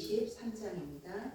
23장입니다.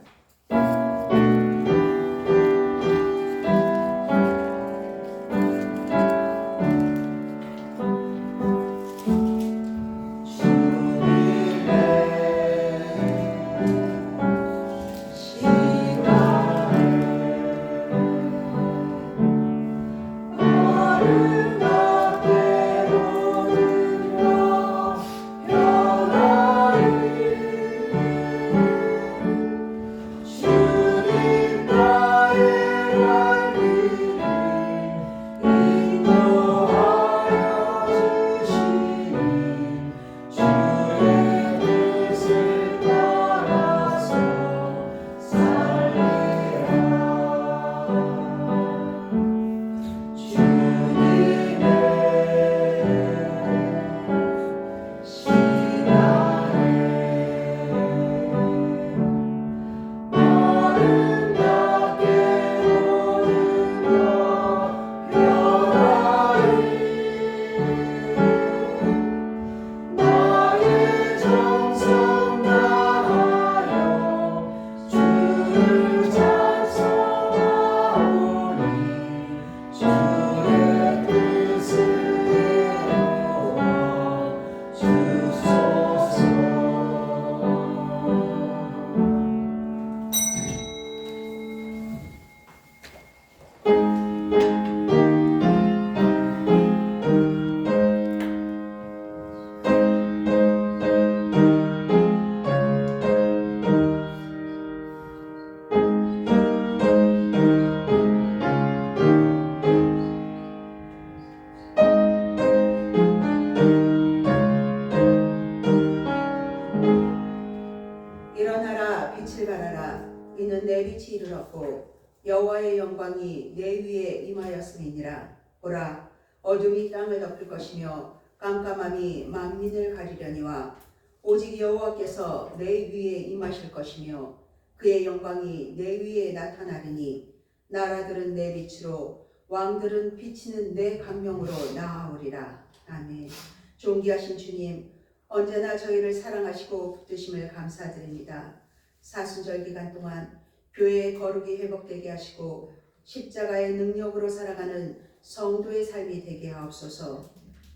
일어나라, 빛을 발하라. 이는 내 빛이 이르렀고 여호와의 영광이 내 위에 임하였음이니라. 보라, 어둠이 땅을 덮을 것이며 깜깜함이 만민을 가리려니와 오직 여호와께서 내 위에 임하실 것이며 그의 영광이 내 위에 나타나리니 나라들은 내 빛으로 왕들은 비치는 내 광명으로 나아오리라. 아멘. 존귀하신 주님, 언제나 저희를 사랑하시고 붙드심을 감사드립니다. 사순절 기간 동안 교회의 거룩이 회복되게 하시고 십자가의 능력으로 살아가는 성도의 삶이 되게 하옵소서.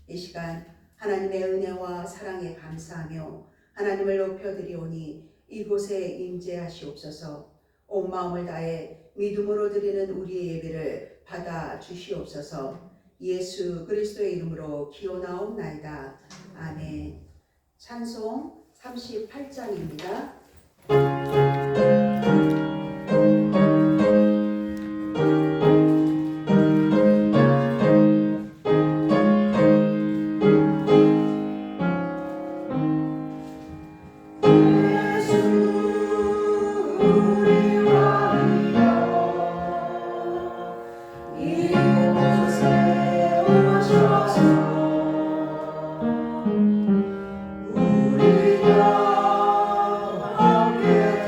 이 시간 하나님의 은혜와 사랑에 감사하며 하나님을 높여드리오니 이곳에 임재하시옵소서. 온 마음을 다해 믿음으로 드리는 우리의 예배를 받아 주시옵소서. 예수 그리스도의 이름으로 기원하옵나이다. 아멘. 찬송 38장입니다. 우리가 함께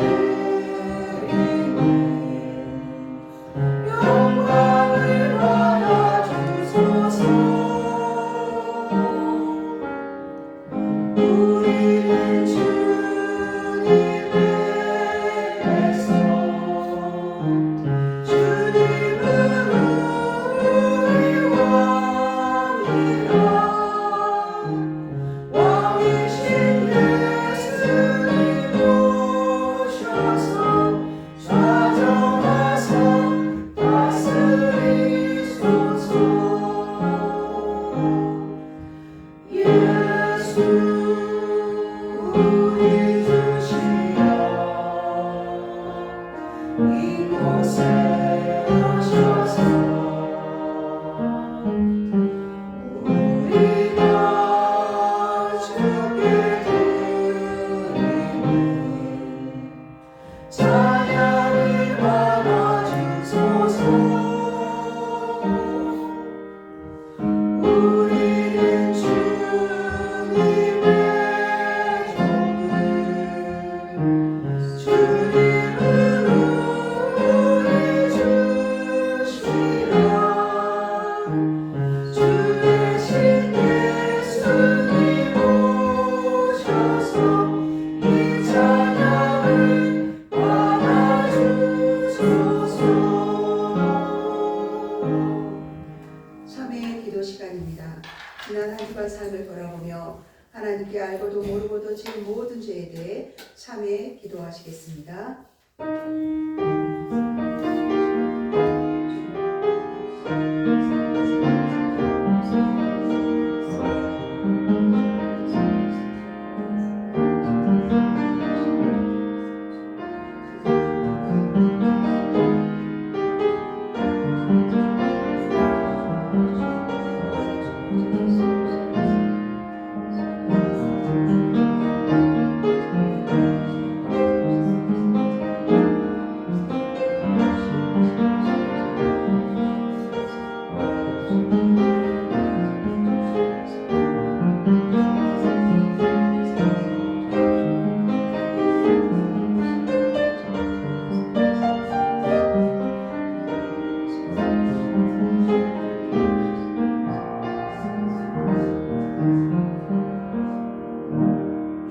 기도 시간입니다. 지난 한 주간 삶을 돌아보며 하나님께 알고도 모르고도 지은 모든 죄에 대해 참회 기도하시겠습니다.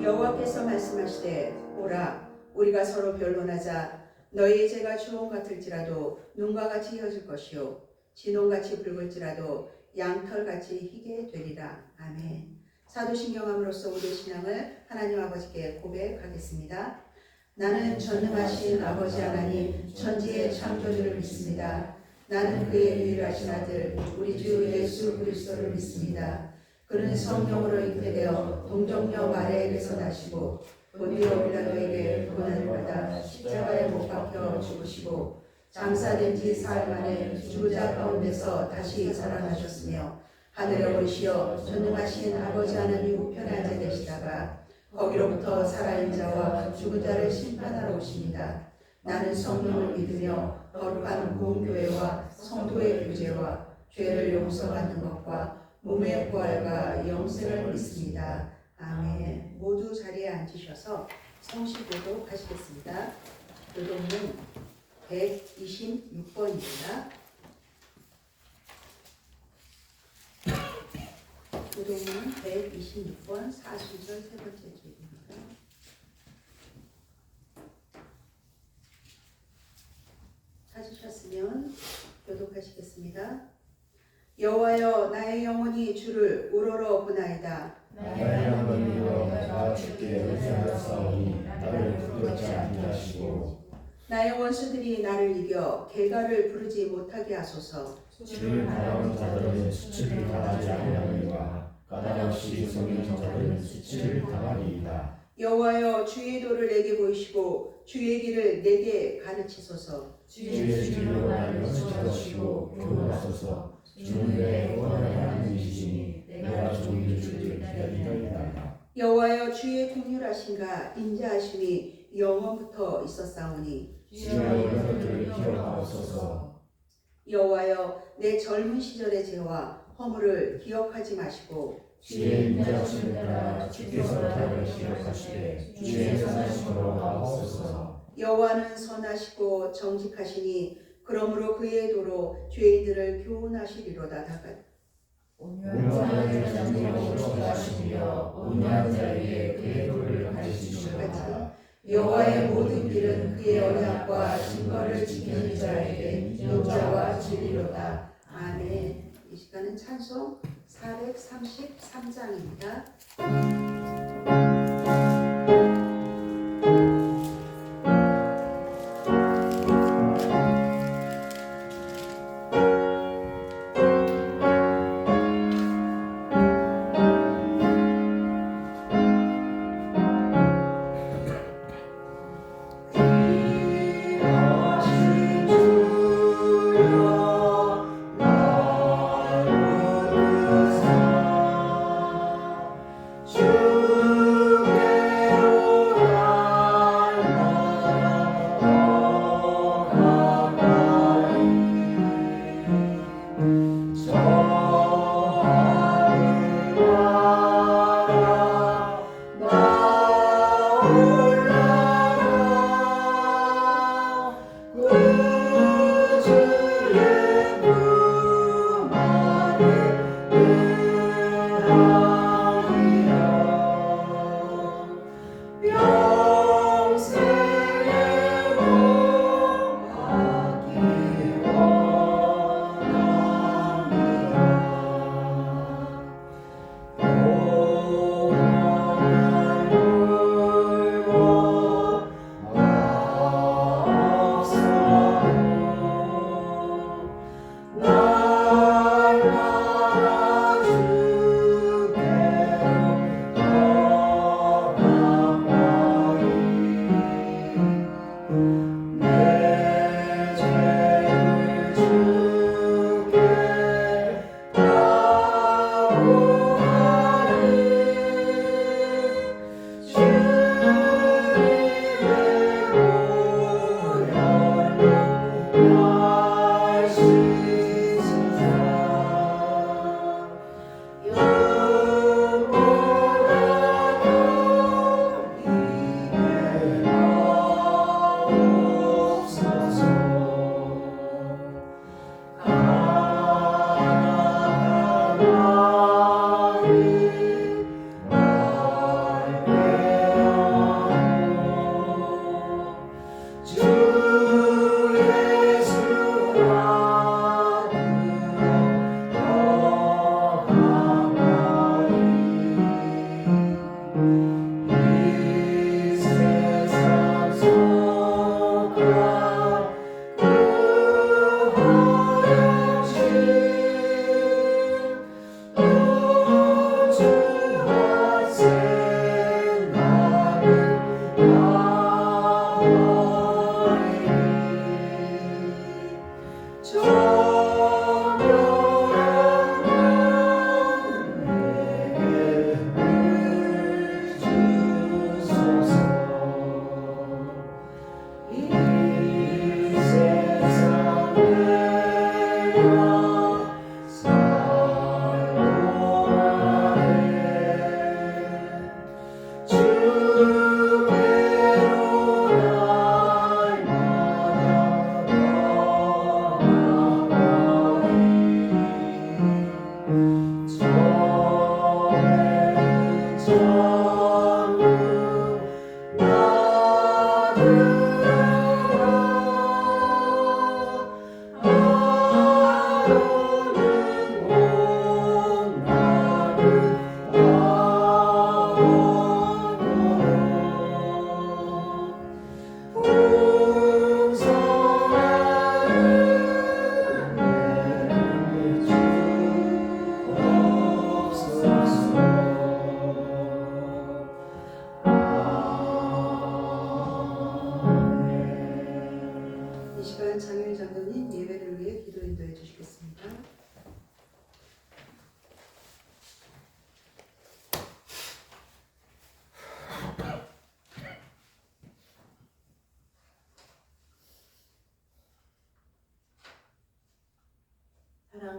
여호와께서 말씀하시되 보라 우리가 서로 변론하자 너희의 죄가 주홍 같을지라도 눈과 같이 혀질 것이요 진홍같이 붉을지라도 양털같이 희게 되리라. 아멘. 사도신경함으로써 우리의 신앙을 하나님 아버지께 고백하겠습니다. 나는 전능하신 아버지 하나님 천지의 창조주를 믿습니다. 나는 그의 유일하신 아들 우리 주 예수 그리스도를 믿습니다. 그는 성령으로 잉태되어 동정녀 마리아에게서 나시고 본디오 빌라도에게 고난을 받아 십자가에 못 박혀 죽으시고 장사된 지 사흘 만에 죽은 자 가운데서 다시 살아나셨으며 하늘에 오르시어 전능하신 아버지 하나님 우편에 앉아 계시다가 거기로부터 살아있는 자와 죽은 자를 심판하러 오십니다. 나는 성령을 믿으며 거룩한 공교회와 성도의 교제와 죄를 용서받는 것과 몸의 부활과 영생을 믿습니다. 아멘. 모두 자리에 앉으셔서 성시교독 하시겠습니다. 교독문 126번입니다. 교독문 126번 40절 세 번째 줄입니다. 찾으셨으면 교독하시겠습니다. 여호와여 나의 영혼이 주를 우러러 보나이다. 나의 영혼이여 내가 주께 의지하였사오니 나를 부끄럽지 않게 하시고 나의 원수들이 나를 이겨 겔갈을 부르지 못하게 하소서. 주를 바라는 자들은 수치를 당하지 아니하느니라. 까닭없이 속이는 자들은 수치를 당하리이다. 여호와여 주의 도를 내게 보이시고 주의 길을 내게 가르치소서. 주의 길로 나를 지켜주시고 교훈하소서. 주는 내 구원의 하나님이시니 내가 종일 주를 기다리리이다. 여호와여 주의 긍휼하심과 인자하심이 영원부터 있었사오니 주의 은혜를 기억하옵소서. 여호와여 내 젊은 시절의 죄와 허물을 기억하지 마시고 주의 인자하심을 따라 주께서 나를 기억하시되 주의 선하심으로 하옵소서. 여호와는 선하시고 정직하시니 그러므로 그의 도로 죄인들을 교훈하시리로다. 온유한 자를 지키시며 온유한 자에게 그의 도를 가르치시리로다. 여호와의 모든 길은 그의 언약과 증거를 지키는 자에게 인자와 진리로다. 아멘. 이 시간은 찬송 433장입니다. 주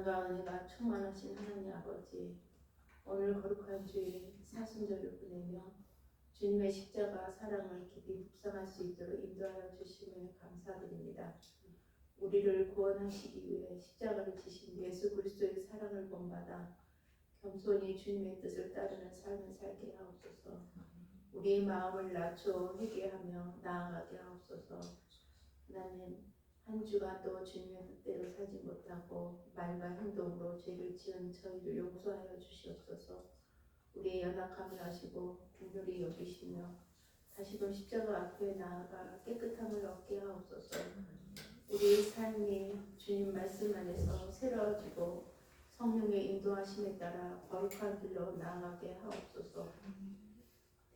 사랑과 은혜가 충만하신 하나님 아버지, 오늘 거룩한 주일 사순절을 보내며 주님의 십자가 사랑을 깊이 묵상할 수 있도록 인도하여 주심을 감사드립니다. 우리를 구원하시기 위해 십자가를 지신 예수 그리스도의 사랑을 본받아 겸손히 주님의 뜻을 따르는 삶을 살게 하옵소서. 우리의 마음을 낮춰 회개하며 나아가게 하옵소서. 하나님, 한 주간도 주님의 뜻대로 살지 못하고 말과 행동으로 죄를 지은 저희를 용서하여 주시옵소서. 우리의 연약함을 아시고 긍휼히 여기시며 다시금 십자가 앞에 나아가 깨끗함을 얻게 하옵소서. 우리의 삶이 주님 말씀 안에서 새로워지고 성령의 인도하심에 따라 거룩한 길로 나아가게 하옵소서.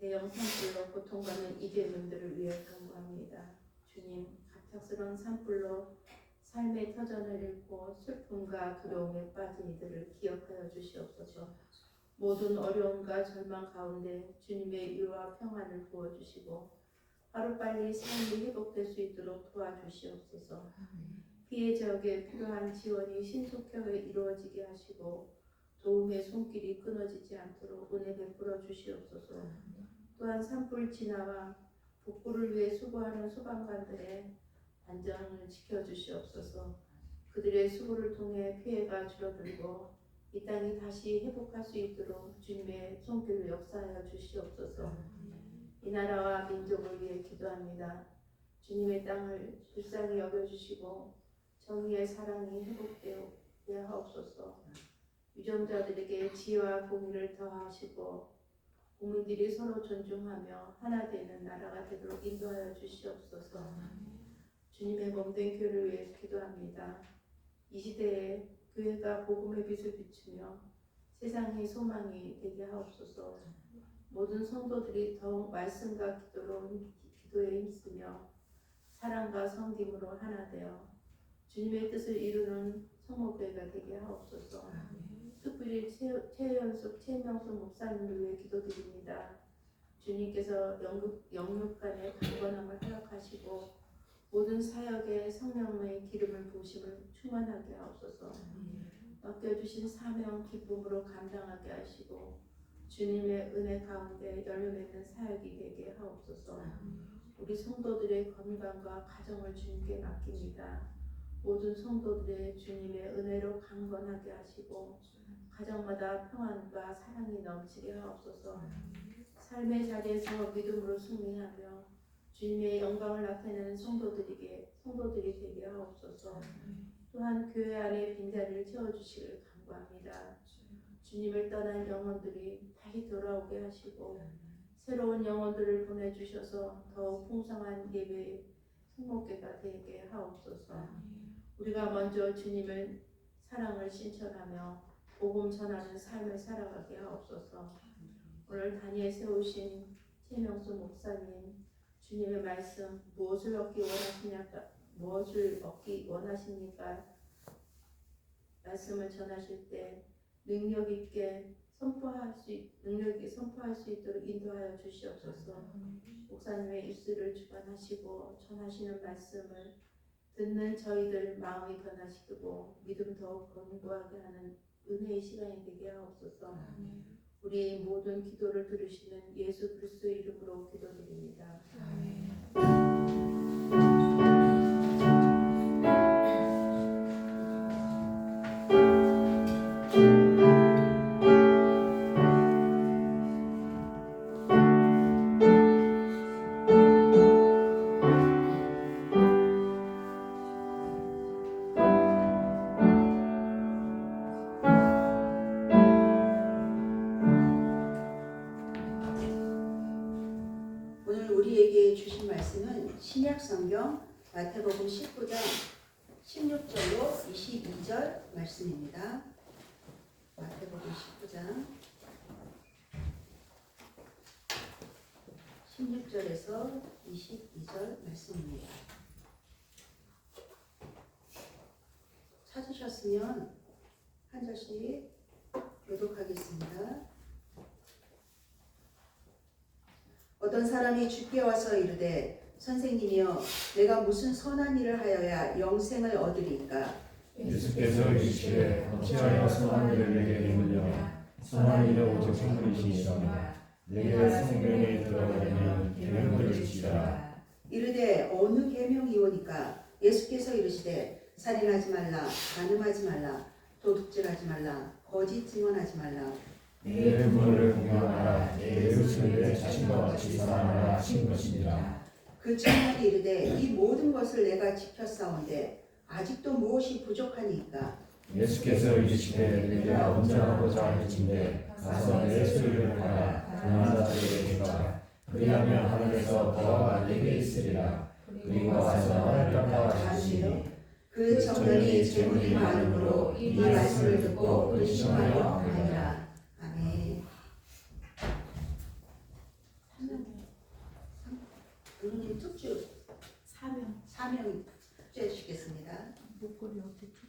대형 산불로 고통받는 이재민들을 위해 간구합니다. 주님, 갑작스러운 산불로 삶의 터전을 잃고 슬픔과 두려움에 빠진 이들을 기억하여 주시옵소서. 모든 어려움과 절망 가운데 주님의 위로와 평안을 부어주시고 하루빨리 삶이 회복될 수 있도록 도와주시옵소서. 피해 지역에 필요한 지원이 신속하게 이루어지게 하시고 도움의 손길이 끊어지지 않도록 은혜 베풀어 주시옵소서. 또한 산불 진화와 복구를 위해 수고하는 소방관들의 안전을 지켜주시옵소서. 그들의 수고를 통해 피해가 줄어들고 이 땅이 다시 회복할 수 있도록 주님의 손길을 역사하여 주시옵소서. 이 나라와 민족을 위해 기도합니다. 주님의 땅을 불쌍히 여겨주시고 정의의 사랑이 회복되게 하옵소서. 유정자들에게 지혜와 공의를 더하시고 국민들이 서로 존중하며 하나 되는 나라가 되도록 인도하여 주시옵소서. 주님의 몸된 교회를 위해 기도합니다. 이 시대에 교회가 복음의 빛을 비추며 세상의 소망이 되게 하옵소서. 모든 성도들이 더욱 말씀과 기도에 힘쓰며 사랑과 섬김으로 하나 되어 주님의 뜻을 이루는 성모교회가 되게 하옵소서. 특별히 최연숙, 최명숙 목사님을 위해 기도드립니다. 주님께서 영육간의 강건함을 허락하시고 모든 사역에 성령의 기름을 부으심을 충만하게 하옵소서. 맡겨주신 사명 기쁨으로 감당하게 하시고 주님의 은혜 가운데 열매 맺는 사역이 되게 하옵소서. 우리 성도들의 건강과 가정을 주님께 맡깁니다. 모든 성도들의 주님의 은혜로 강건하게 하시고 가정마다 평안과 사랑이 넘치게 하옵소서. 삶의 자리에서 믿음으로 승리하며 주님의 영광을 나타내는 성도들이 되게 하옵소서. 또한 교회 안에 빈자리를 채워주시길 간구합니다. 주님을 떠난 영혼들이 다시 돌아오게 하시고 새로운 영혼들을 보내주셔서 더욱 풍성한 예배의 성목회가 되게 하옵소서. 우리가 먼저 주님의 사랑을 신천하며 복음 전하는 삶을 살아가게 하옵소서. 오늘 단위에 세우신 최명수 목사님, 주님의 말씀 무엇을 얻기 원하십니까? 말씀을 전하실 때 능력 있게 선포할 수 있도록 인도하여 주시옵소서. 목사님의 입술을 주관하시고 전하시는 말씀을 듣는 저희들 마음이 변화시키고 믿음 더욱 견고하게 하는 은혜의 시간이 되게 하옵소서. 우리의 모든 기도를 들으시는 예수 그리스도의 이름으로 기도드립니다. 오늘 우리에게 주신 말씀은 신약성경 마태복음 19장 16절로 22절 말씀입니다. 마태복음 19장 16절에서 22절 말씀입니다. 찾으셨으면 한 절씩 교독하겠습니다. 어떤 사람이 주께 와서 이르되 선생님이여 내가 무슨 선한 일을 하여야 영생을 얻으리까? 예수께서 이르시되 어찌하여 선하는 내게 이르느냐 선한 이는 오직 생물이시니라 내게 성경에 들어가려면 계명들을 지키라. 이르되 어느 계명이오니까 예수께서 이르시되 살인하지 말라 간음하지 말라 도둑질하지 말라 거짓 증언하지 말라 내 부모를 공경하라 내 이웃을 내 자신과 같이 사랑하라 하신 것이니라. 그 청년이 이르되 이 모든 것을 내가 지켰사온데 아직도 무엇이 부족하니까 예수께서 이르시되 내가 언장하고자 할진대 가서 내 소유를 팔아 가난한 자들에게 주라. 그리하면 하늘에서 보화가 내게 있으리라. 그리고 와서 하늘 갚아 주시니 그 청년이 재물이 많음으로 이 말씀을 듣고 의심하여 가니라. 아멘. 부모님 특주 사명 축제해 주시겠습니다. 목걸이 어떻게?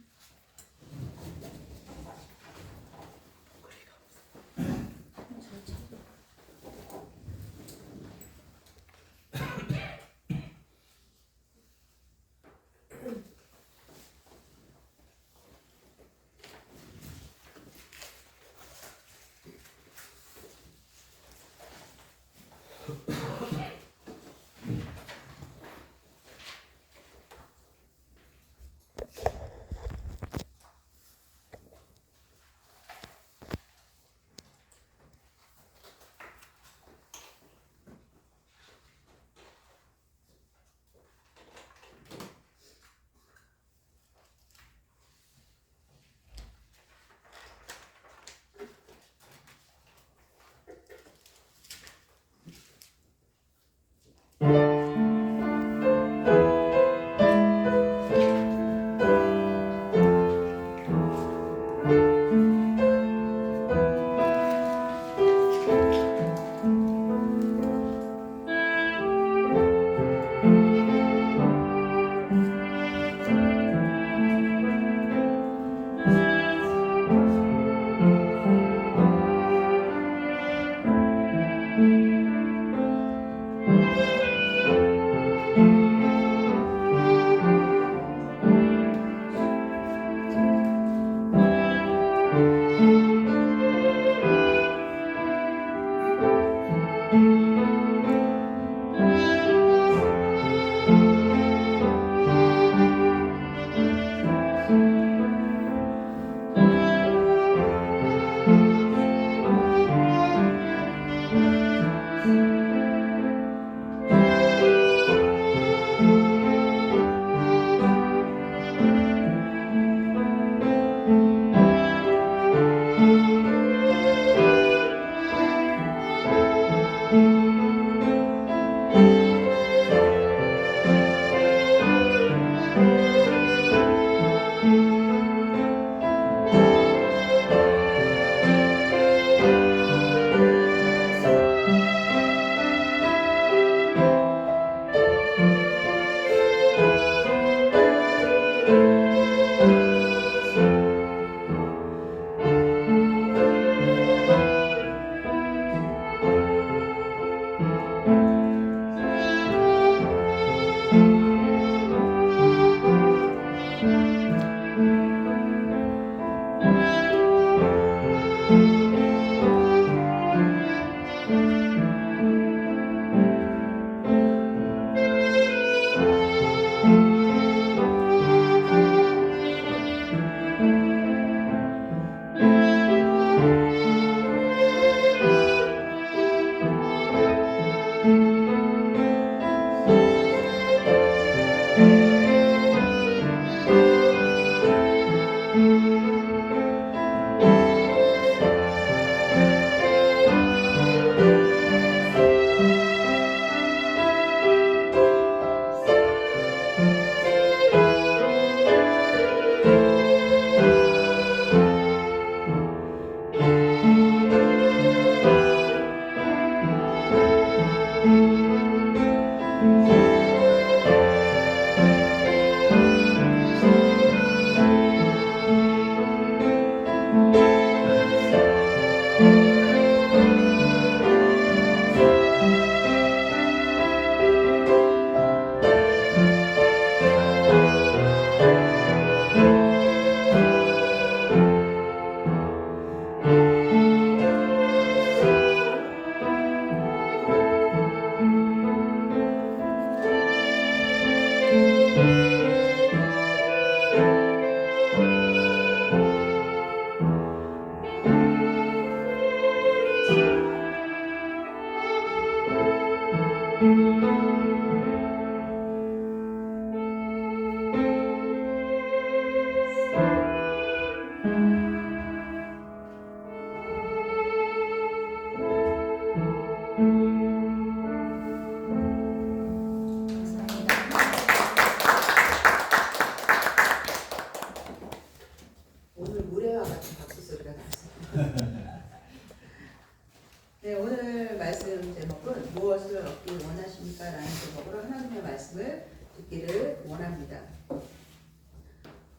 네, 오늘 말씀 제목은 무엇을 얻기 원하십니까? 라는 제목으로 하나님의 말씀을 듣기를 원합니다.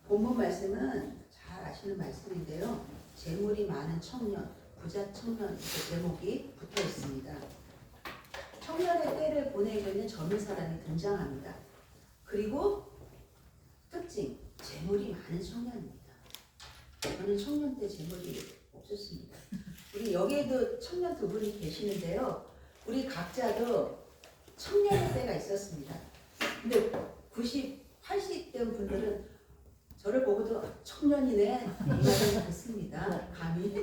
본문 말씀은 잘 아시는 말씀인데요. 재물이 많은 청년, 부자 청년 그 제목이 붙어 있습니다. 청년의 때를 보내고 있는 젊은 사람이 등장합니다. 그리고 특징, 재물이 많은 청년입니다. 저는 청년 때 재물이 없었습니다. 우리 여기에도 청년 두 분이 계시는데요. 우리 각자도 청년의 때가 있었습니다. 근데 90, 80대 분들은 저를 보고도 청년이네 이야기를 듣습니다. 감히.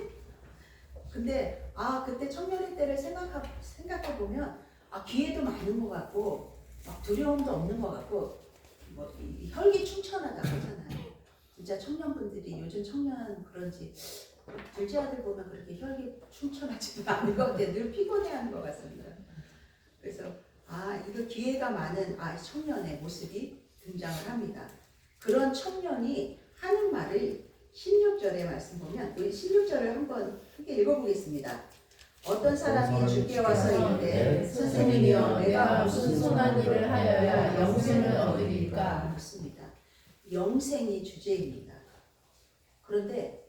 근데 그때 청년의 때를 생각해 보면 기회도 많은 것 같고 막 두려움도 없는 것 같고 뭐 혈기 충천하다고 하잖아요. 진짜 청년분들이 요즘 청년 그런지 둘째 아들 보면 그렇게 혈기 충천하지도 않은 것 같아요. 늘 피곤해하는 것 같습니다. 그래서 이거 기회가 많은 청년의 모습이 등장을 합니다. 그런 청년이 하는 말을 16절의 말씀 보면 우리 16절을 한번 함께 읽어보겠습니다. 어떤 사람이 주께 와서 이르되 선생님이여 내가 무슨 선한 일을 하여야 영생을 얻으리까? 맞습니다. 영생이 주제입니다. 그런데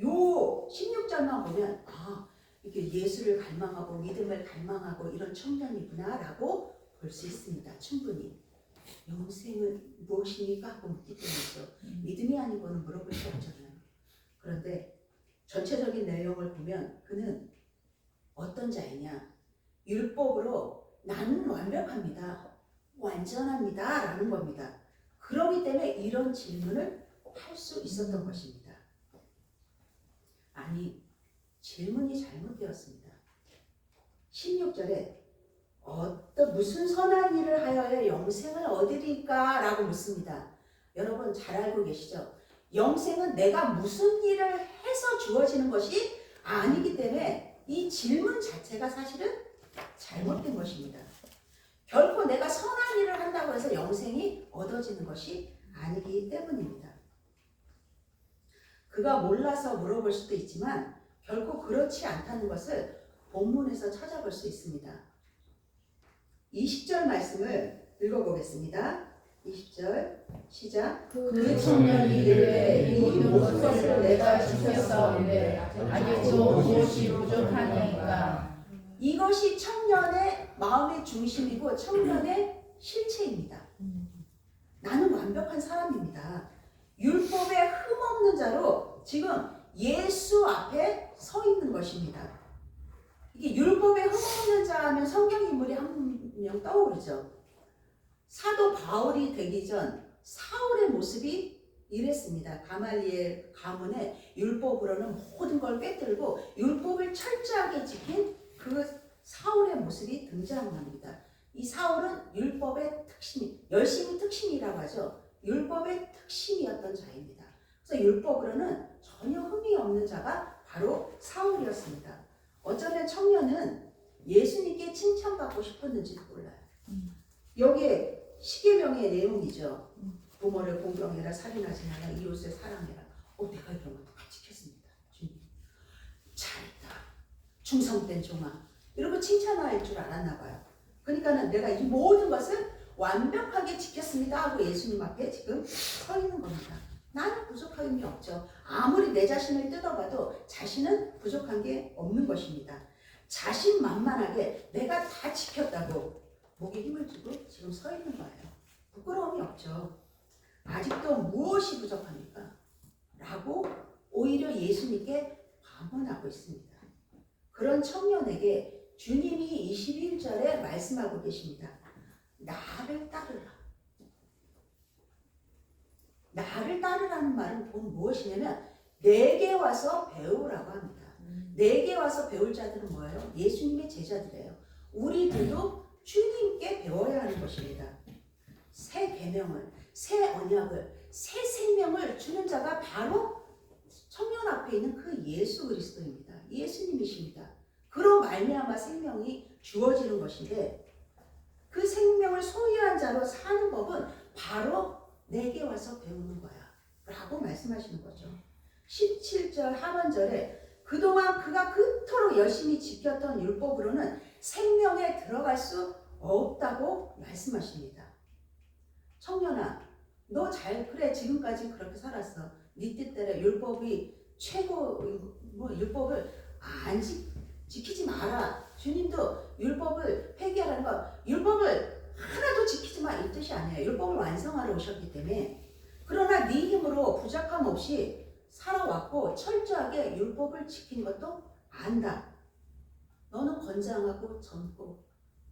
요 16절만 보면 이게 예수를 갈망하고 믿음을 갈망하고 이런 청년이구나라고 볼 수 있습니다. 충분히. 영생은 무엇입니까? 하고 묻기 때문이죠. 믿음이 아니고는 물어볼 수 없잖아요. 그런데 전체적인 내용을 보면 그는 어떤 자이냐? 율법으로 나는 완벽합니다. 완전합니다. 라는 겁니다. 그렇기 때문에 이런 질문을 할 수 있었던 것입니다. 아니, 질문이 잘못되었습니다. 16절에 무슨 선한 일을 하여야 영생을 얻으리까? 라고 묻습니다. 여러분 잘 알고 계시죠? 영생은 내가 무슨 일을 해서 주어지는 것이 아니기 때문에 이 질문 자체가 사실은 잘못된 것입니다. 결코 내가 선한 일을 한다고 해서 영생이 얻어지는 것이 아니기 때문입니다. 그가 몰라서 물어볼 수도 있지만 결코 그렇지 않다는 것을 본문에서 찾아볼 수 있습니다. 20절 말씀을 읽어보겠습니다. 20절 시작. 그 청년이 이르되 이 모든 것을 내가 지켰사오니 아직 또 무엇이 부족하니까? 이것이 청년의 마음의 중심이고 청년의 실체입니다. 나는 완벽한 사람입니다. 율법에 흠없는 자로 지금 예수 앞에 서 있는 것입니다. 이게 율법에 흠없는 자 하면 성경 인물이 한 명 떠오르죠. 사도 바울이 되기 전 사울의 모습이 이랬습니다. 가말리엘 가문의 율법으로는 모든 걸 꿰뚫고 율법을 철저하게 지킨 그 사울의 모습이 등장합니다. 이 사울은 율법의 열심히 특심이라고 하죠. 율법의 특심이었던 자입니다. 그래서 율법으로는 전혀 흠이 없는 자가 바로 사울이었습니다. 어쩌면 청년은 예수님께 칭찬받고 싶었는지도 몰라요. 여기에 십계명의 내용이죠. 부모를 공경해라, 살인하지 마라, 이웃을 사랑해라. 내가 이런 것도 다 지켰습니다. 주님. 잘했다. 충성된 종아. 이러고 칭찬할 줄 알았나 봐요. 그러니까는 내가 이 모든 것을 완벽하게 지켰습니다 하고 예수님 앞에 지금 서 있는 겁니다. 나는 부족함이 없죠. 아무리 내 자신을 뜯어봐도 자신은 부족한 게 없는 것입니다. 자신만만하게 내가 다 지켰다고 목에 힘을 주고 지금 서 있는 거예요. 부끄러움이 없죠. 아직도 무엇이 부족합니까? 라고 오히려 예수님께 반문하고 있습니다. 그런 청년에게 주님이 21절에 말씀하고 계십니다. 나를 따르라. 나를 따르라는 말은 곧 무엇이냐면 내게 와서 배우라고 합니다. 내게 와서 배울 자들은 뭐예요? 예수님의 제자들이에요. 우리들도 주님께 배워야 하는 것입니다. 새 계명을, 새 언약을, 새 생명을 주는 자가 바로 청년 앞에 있는 그 예수 그리스도입니다. 예수님이십니다. 그로 말미암아 생명이 주어지는 것인데 그 생명을 소유한 자로 사는 법은 바로 내게 와서 배우는 거야 라고 말씀하시는 거죠. 17절 하반절에 그동안 그가 그토록 열심히 지켰던 율법으로는 생명에 들어갈 수 없다고 말씀하십니다. 청년아, 너 잘 그래 지금까지 그렇게 살았어. 네 뜻대로 율법이 최고 율법을 안 지키지 마라. 주님도 율법을 폐기하라는 거, 율법을 하나도 지키지 마 이 뜻이 아니에요. 율법을 완성하러 오셨기 때문에. 그러나 네 힘으로 부족함 없이 살아왔고 철저하게 율법을 지킨 것도 안다. 너는 건장하고 젊고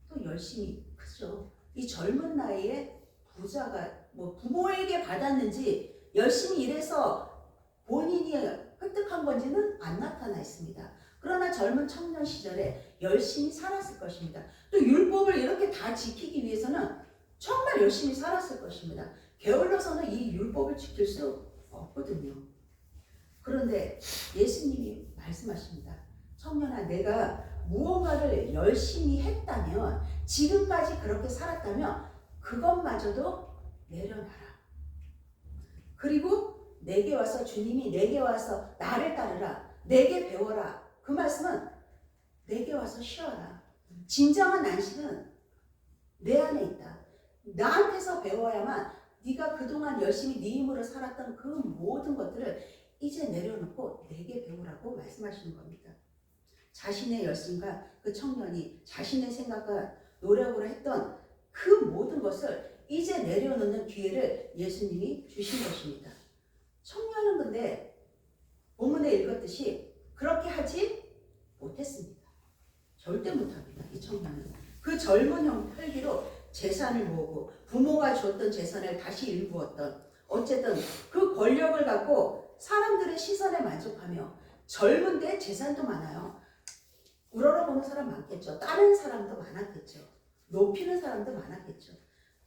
또 열심히 크죠. 이 젊은 나이에 부자가 부모에게 받았는지 열심히 일해서 본인이 획득한 건지는 안 나타나 있습니다. 그러나 젊은 청년 시절에 열심히 살았을 것입니다. 또 율법을 이렇게 다 지키기 위해서는 정말 열심히 살았을 것입니다. 게을러서는 이 율법을 지킬 수 없거든요. 그런데 예수님이 말씀하십니다. 청년아, 내가 무언가를 열심히 했다면, 지금까지 그렇게 살았다면 그것마저도 내려놔라. 그리고 내게 와서, 주님이 내게 와서 나를 따르라, 내게 배워라. 그 말씀은 내게 와서 쉬어라. 진정한 안식은 내 안에 있다. 나한테서 배워야만 네가 그동안 열심히 네 힘으로 살았던 그 모든 것들을 이제 내려놓고 내게 배우라고 말씀하시는 겁니다. 자신의 열심과 그 청년이 자신의 생각과 노력으로 했던 그 모든 것을 이제 내려놓는 기회를 예수님이 주신 것입니다. 청년은 근데 본문에 읽었듯이 그렇게 하지 못했습니다. 절대 못합니다. 이 청년은. 그 젊은 혈기로 재산을 모으고 부모가 줬던 재산을 다시 일구었던, 어쨌든 그 권력을 갖고 사람들의 시선에 만족하며, 젊은데 재산도 많아요. 우러러보는 사람 많겠죠. 다른 사람도 많았겠죠. 높이는 사람도 많았겠죠.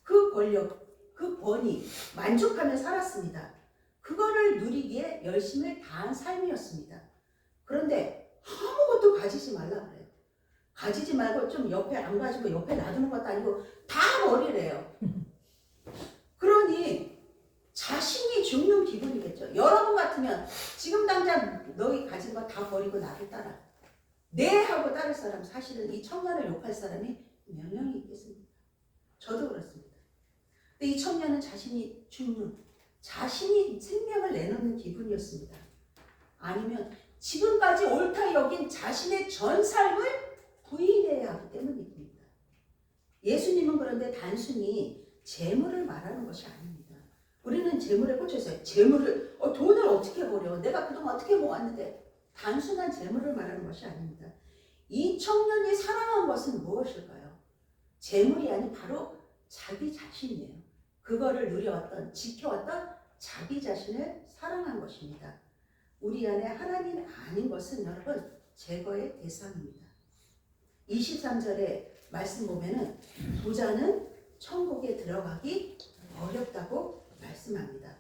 그 권력, 그 권위 만족하며 살았습니다. 그거를 누리기에 열심을 다한 삶이었습니다. 그런데 아무것도 가지지 말라 그래요. 가지지 말고 좀 옆에 안 가지고 옆에 놔두는 것도 아니고 다 버리래요. 그러니 자신이 죽는 기분이겠죠. 여러분 같으면 지금 당장 너희 가진 거 다 버리고 나를 따라. 네 하고 따를 사람, 사실은 이 청년을 욕할 사람이 몇 명이 있겠습니까? 저도 그렇습니다. 근데 이 청년은 자신이 죽는, 자신이 생명을 내놓는 기분이었습니다. 아니면 지금까지 옳다 여긴 자신의 전 삶을 부인해야 하기 때문입니다. 예수님은 그런데 단순히 재물을 말하는 것이 아닙니다. 우리는 재물에 꽂혀있어요. 재물을, 돈을 어떻게 버려? 내가 그동안 어떻게 모았는데? 단순한 재물을 말하는 것이 아닙니다. 이 청년이 사랑한 것은 무엇일까요? 재물이 아닌 바로 자기 자신이에요. 그거를 누려왔던, 지켜왔던 자기 자신을 사랑한 것입니다. 우리 안에 하나님 아닌 것은 여러분 제거의 대상입니다. 23절에 말씀 보면은 부자는 천국에 들어가기 어렵다고 말씀합니다.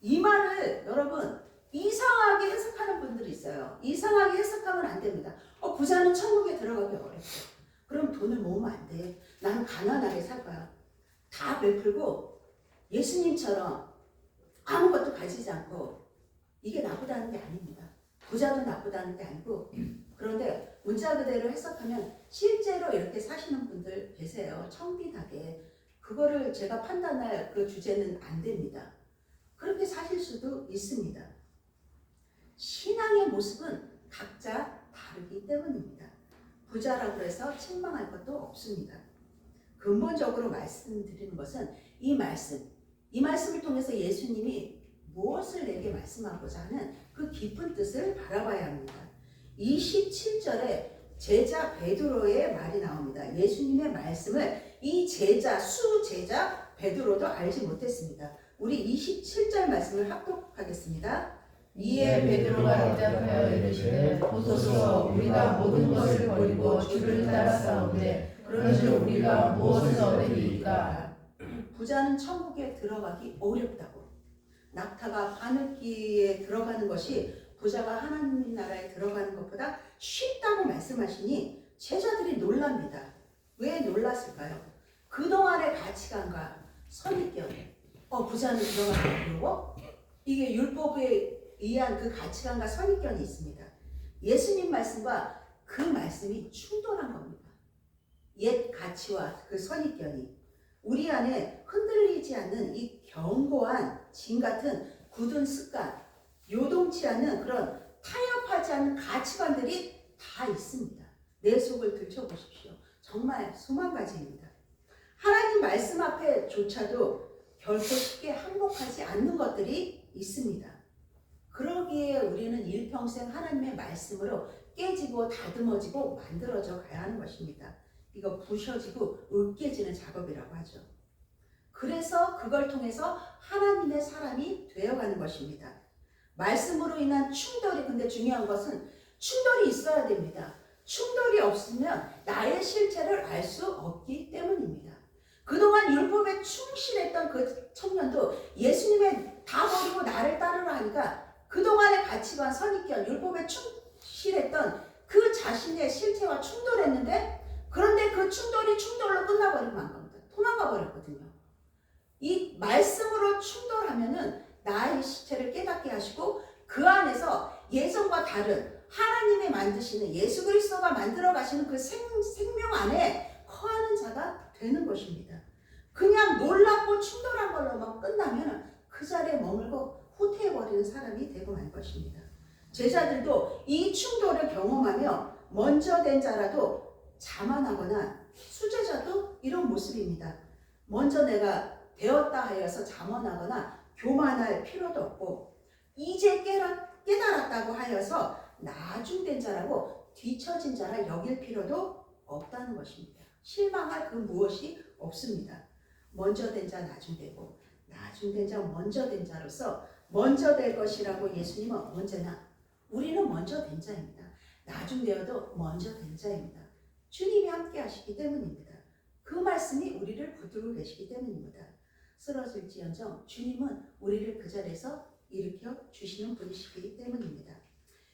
이 말을 여러분 이상하게 해석하는 분들이 있어요. 이상하게 해석하면 안 됩니다. 부자는 천국에 들어가기 어렵다. 그럼 돈을 모으면 안 돼. 나는 가난하게 살 거야. 다 베풀고 예수님처럼 아무것도 가지지 않고, 이게 나쁘다는 게 아닙니다. 부자도 나쁘다는 게 아니고, 그런데 문자 그대로 해석하면 실제로 이렇게 사시는 분들 계세요. 청빈하게. 그거를 제가 판단할 그 주제는 안 됩니다. 그렇게 사실 수도 있습니다. 신앙의 모습은 각자 다르기 때문입니다. 부자라고 해서 책망할 것도 없습니다. 근본적으로 말씀드리는 것은 이 말씀을 통해서 예수님이 무엇을 내게 말씀하고자 하는 그 깊은 뜻을 바라봐야 합니다. 27절에 제자 베드로의 말이 나옵니다. 예수님의 말씀을 이 수제자 베드로도 알지 못했습니다. 우리 27절 말씀을 합독하겠습니다. 이에 베드로가 대답하여 이르시되 보소서, 우리가 모든 것을 버리고 주를 따랐사오되 그런즉 우리가 무엇을 얻으리이까? 부자는 천국에 들어가기 어렵다고. 낙타가 바늘기에 들어가는 것이 부자가 하나님 나라에 들어가는 것보다 쉽다고 말씀하시니 제자들이 놀랍니다. 왜 놀랐을까요? 그동안의 가치관과 선입견, 부자는 들어가기 어려워? 이게 율법에 의한 그 가치관과 선입견이 있습니다. 예수님 말씀과 그 말씀이 충돌한 겁니다. 옛 가치와 그 선입견이 우리 안에 흔들리지 않는 이 견고한 진 같은 굳은 습관, 요동치 않는 그런 타협하지 않는 가치관들이 다 있습니다. 내 속을 들춰보십시오. 정말 수만 가지입니다. 하나님 말씀 앞에조차도 결코 쉽게 항복하지 않는 것들이 있습니다. 그러기에 우리는 일평생 하나님의 말씀으로 깨지고 다듬어지고 만들어져 가야 하는 것입니다. 이거 부셔지고 으깨지는 작업이라고 하죠. 그래서 그걸 통해서 하나님의 사람이 되어가는 것입니다. 말씀으로 인한 충돌이, 근데 중요한 것은 충돌이 있어야 됩니다. 충돌이 없으면 나의 실체를 알 수 없기 때문입니다. 그동안 율법에 충실했던 그 청년도 예수님의 다 버리고 나를 따르라 하니까 그동안의 가치관, 선입견, 율법에 충실했던 그 자신의 실체와 충돌했는데, 그런데 그 충돌이 충돌로 끝나버리고 만 겁니다. 도망가 버렸거든요. 이 말씀으로 충돌하면은 나의 실체를 깨닫게 하시고 그 안에서 예전과 다른 하나님의 만드시는 예수 그리스도가 만들어 가시는 그 생명 안에 거하는 자가 되는 것입니다. 그냥 놀랍고 충돌한 걸로만 끝나면 그 자리에 머물고 후퇴해버리는 사람이 되고 말 것입니다. 제자들도 이 충돌을 경험하며 먼저 된 자라도 자만하거나, 수제자도 이런 모습입니다. 먼저 내가 되었다 하여서 자만하거나 교만할 필요도 없고, 이제 깨달았다고 하여서 나중된 자라고 뒤처진 자라 여길 필요도 없다는 것입니다. 실망할 그 무엇이 없습니다. 먼저 된 자 나중되고, 나중된 자 먼저 된 자로서 먼저 될 것이라고 예수님은 언제나, 우리는 먼저 된 자입니다. 나중되어도 먼저 된 자입니다. 주님이 함께 하시기 때문입니다. 그 말씀이 우리를 붙들고 계시기 때문입니다. 쓰러질지언정 주님은 우리를 그 자리에서 일으켜 주시는 분이시기 때문입니다.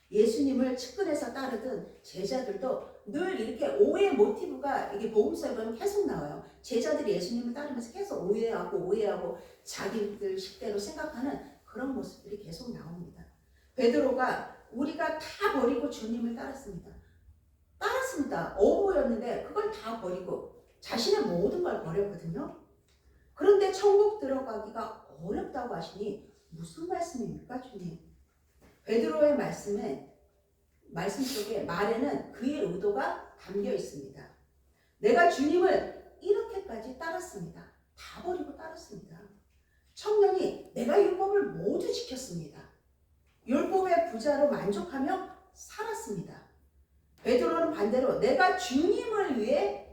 예수님을 측근에서 따르던 제자들도 늘 이렇게 오해 모티브가 이게 복음서에 보면 계속 나와요. 제자들이 예수님을 따르면서 계속 오해하고 자기들 식대로 생각하는 그런 모습들이 계속 나옵니다. 베드로가 우리가 다 버리고 주님을 따랐습니다. 어부였는데 그걸 다 버리고 자신의 모든 걸 버렸거든요. 그런데 천국 들어가기가 어렵다고 하시니 무슨 말씀입니까, 주님? 베드로의 말씀 속에 말에는 그의 의도가 담겨 있습니다. 내가 주님을 이렇게까지 따랐습니다. 다 버리고 따랐습니다. 청년이 내가 율법을 모두 지켰습니다. 율법의 부자로 만족하며 살았습니다. 베드로는 반대로 내가 주님을 위해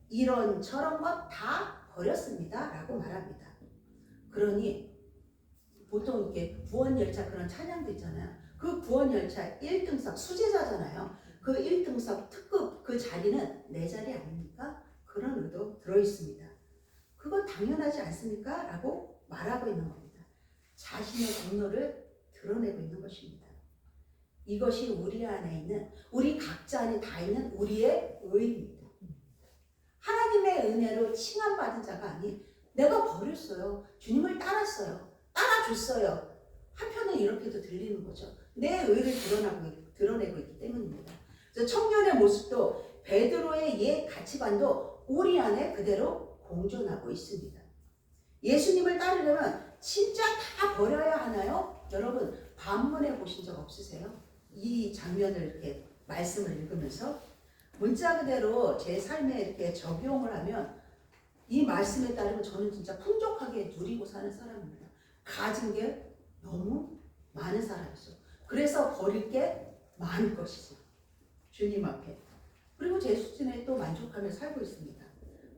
이런 저런 것 다 버렸습니다 라고 말합니다. 그러니 보통 이렇게 구원열차 그런 찬양도 있잖아요. 그 구원열차 1등석 수제자잖아요. 그 1등석 특급 그 자리는 내 자리 아닙니까? 그런 의도 들어있습니다. 그거 당연하지 않습니까? 라고 말하고 있는 겁니다. 자신의 공로를 드러내고 있는 것입니다. 이것이 우리 안에 있는, 우리 각자 안에 다 있는 우리의 의입니다. 하나님의 은혜로 칭함받은 자가 아닌 내가 버렸어요. 주님을 따랐어요. 따라줬어요. 한편은 이렇게도 들리는 거죠. 내 의를 드러내고 있기 때문입니다. 그래서 청년의 모습도 베드로의 옛 가치관도 우리 안에 그대로 공존하고 있습니다. 예수님을 따르려면 진짜 다 버려야 하나요? 여러분 반문해 보신 적 없으세요? 이 장면을 이렇게 말씀을 읽으면서 문자 그대로 제 삶에 이렇게 적용을 하면 이 말씀에 따르면 저는 진짜 풍족하게 누리고 사는 사람입니다. 가진 게 너무 많은 사람이죠. 그래서 버릴 게 많을 것이죠. 주님 앞에. 그리고 제 수준에 또 만족하며 살고 있습니다.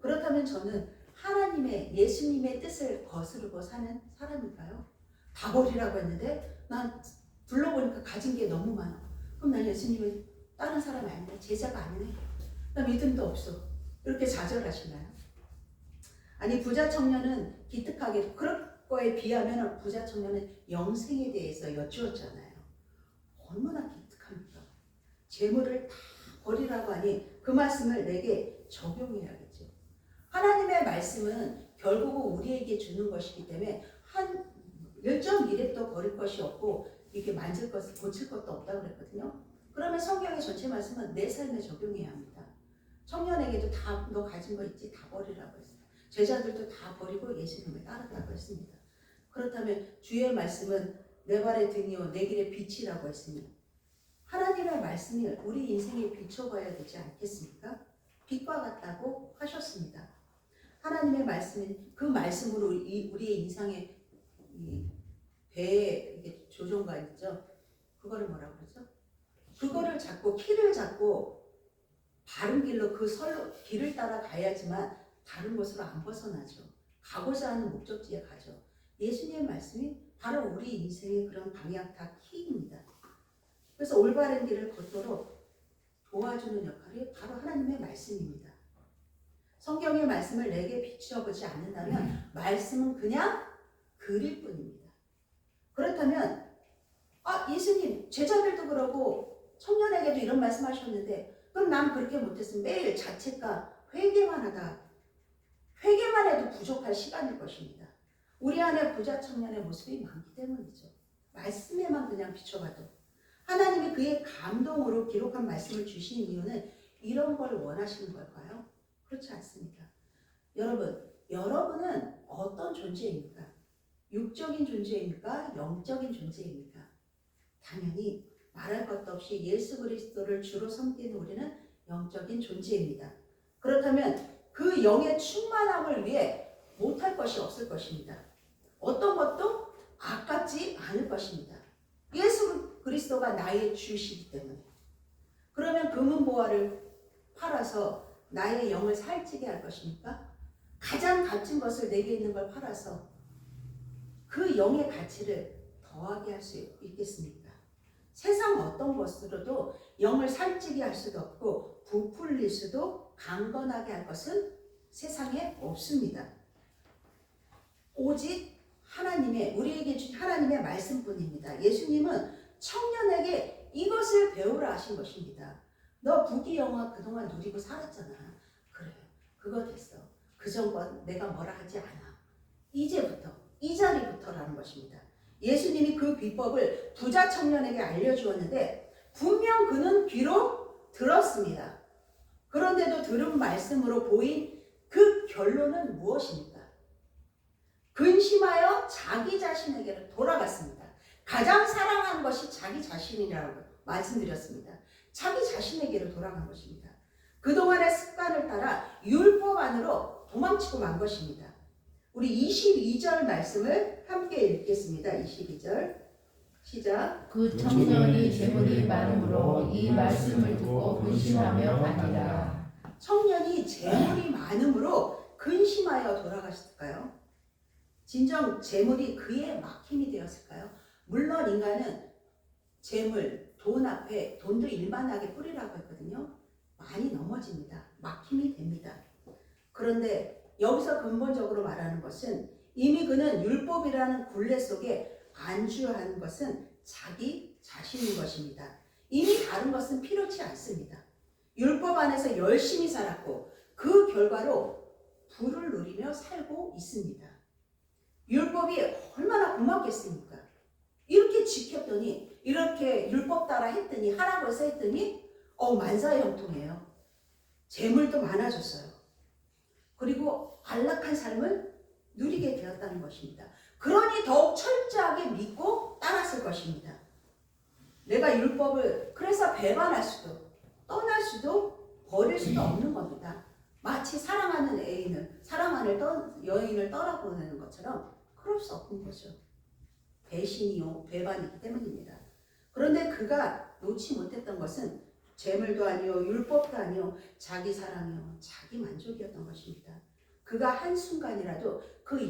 그렇다면 저는 하나님의, 예수님의 뜻을 거스르고 사는 사람일까요? 다 버리라고 했는데 난 둘러보니까 가진 게 너무 많아. 그럼 난 예수님을 다른 사람이 아니네. 제자가 아니네. 나 믿음도 없어. 이렇게 좌절하시나요? 아니 부자 청년은 기특하게 그럴 거에 비하면 부자 청년은 영생에 대해서 여쭈었잖아요. 얼마나 기특합니까? 재물을 다 버리라고 하니 그 말씀을 내게 적용해야겠죠. 하나님의 말씀은 결국은 우리에게 주는 것이기 때문에 한 일정 미래도 버릴 것이 없고 이렇게 만질 것을 고칠 것도 없다고 그랬거든요. 그러면 성경의 전체 말씀은 내 삶에 적용해야 합니다. 청년에게도 다 너 가진 거 있지? 다 버리라고 했어요. 제자들도 다 버리고 예수님을 따랐다고 했습니다. 그렇다면 주의 말씀은 내 발의 등이요 내 길의 빛이라고 했으니 하나님의 말씀이 우리 인생에 비춰봐야 되지 않겠습니까? 빛과 같다고 하셨습니다. 하나님의 말씀은 그 말씀으로 우리의 인상에 배에 조종가 있죠? 그거를 뭐라고 그러죠? 그거를 잡고 키를 잡고 바른 길로 그 길을 따라 가야지만 다른 곳으로 안 벗어나죠. 가고자 하는 목적지에 가죠. 예수님의 말씀이 바로 우리 인생의 그런 방향타 키입니다. 그래서 올바른 길을 걷도록 도와주는 역할이 바로 하나님의 말씀입니다. 성경의 말씀을 내게 비추어보지 않는다면 말씀은 그냥 글일 뿐입니다. 그렇다면 예수님 제자들도 그러고 청년에게도 이런 말씀하셨는데 그럼 난 그렇게 못했으면 매일 자책과 회개만 하다 회개만 해도 부족할 시간일 것입니다. 우리 안에 부자 청년의 모습이 많기 때문이죠. 말씀에만 그냥 비춰봐도 하나님이 그의 감동으로 기록한 말씀을 주신 이유는 이런 걸 원하시는 걸까요? 그렇지 않습니다. 여러분은 어떤 존재입니까? 육적인 존재입니까? 영적인 존재입니까? 당연히 말할 것도 없이 예수 그리스도를 주로 섬기는 우리는 영적인 존재입니다. 그렇다면 그 영의 충만함을 위해 못할 것이 없을 것입니다. 어떤 것도 아깝지 않을 것입니다. 예수 그리스도가 나의 주시기 때문에. 그러면 금은보화를 팔아서 나의 영을 살찌게 할 것입니까? 가장 값진 것을 내게 있는 걸 팔아서 그 영의 가치를 더하게 할 수 있겠습니까? 세상 어떤 것으로도 영을 살찌게 할 수도 없고 부풀릴 수도 강건하게 할 것은 세상에 없습니다. 오직 우리에게 주신 하나님의 말씀뿐입니다. 예수님은 청년에게 이것을 배우라 하신 것입니다. 너 부귀영화 그동안 누리고 살았잖아. 그래, 그거 됐어. 그전 건 내가 뭐라 하지 않아. 이제부터, 이 자리부터라는 것입니다. 예수님이 그 비법을 부자 청년에게 알려주었는데 분명 그는 귀로 들었습니다. 그런데도 들은 말씀으로 보인 그 결론은 무엇입니까? 근심하여 자기 자신에게로 돌아갔습니다. 가장 사랑하는 것이 자기 자신이라고 말씀드렸습니다. 자기 자신에게로 돌아간 것입니다. 그동안의 습관을 따라 율법 안으로 도망치고 만 것입니다. 우리 22절 말씀을 함께 읽겠습니다. 22절 시작. 그 청년이 재물이 많음으로 이 말씀을 듣고 근심하며 가니라. 청년이 재물이 많음으로 근심하여 돌아가셨을까요? 진정 재물이 그의 막힘이 되었을까요? 물론 인간은 재물, 돈 앞에 돈도 일만하게 뿌리라고 했거든요. 많이 넘어집니다. 막힘이 됩니다. 그런데 여기서 근본적으로 말하는 것은 이미 그는 율법이라는 굴레 속에 안주한 것은 자기 자신인 것입니다. 이미 다른 것은 필요치 않습니다. 율법 안에서 열심히 살았고 그 결과로 부를 누리며 살고 있습니다. 율법이 얼마나 고맙겠습니까? 이렇게 지켰더니 이렇게 율법 따라 했더니 하라고 해서 했더니 만사형통해요. 재물도 많아졌어요. 그리고 안락한 삶을 누리게 되었다는 것입니다. 그러니 더욱 철저하게 믿고 따랐을 것입니다. 내가 율법을 그래서 배반할 수도 떠날 수도 버릴 수도 없는 겁니다. 마치 사랑하는 여인을 떠나보내는 것처럼 그럴 수 없는 거죠. 배신이요 배반이기 때문입니다. 그런데 그가 놓지 못했던 것은 재물도 아니요 율법도 아니요 자기 사랑이요 자기 만족이었던 것입니다. 그가 한순간이라도 그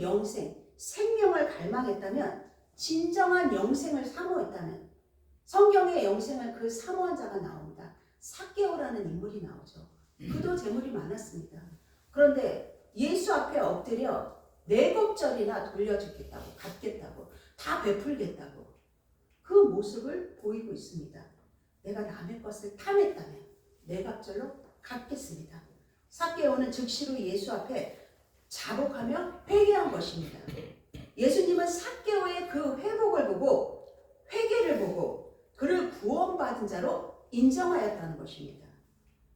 생명을 갈망했다면 진정한 영생을 사모했다면 성경의 영생을 그 사모한 자가 나옵니다. 삭개오라는 인물이 나오죠. 그도 재물이 많았습니다. 그런데 예수 앞에 엎드려 네 겁절이나 돌려주겠다고 갚겠다고 다 베풀겠다고 그 모습을 보이고 있습니다. 내가 남의 것을 탐했다면 네 갑절로 갚겠습니다. 삭개오는 즉시로 예수 앞에 자복하며 회개한 것입니다. 예수님은 삭개오의 그 회복을 보고 회개를 보고 그를 구원받은 자로 인정하였다는 것입니다.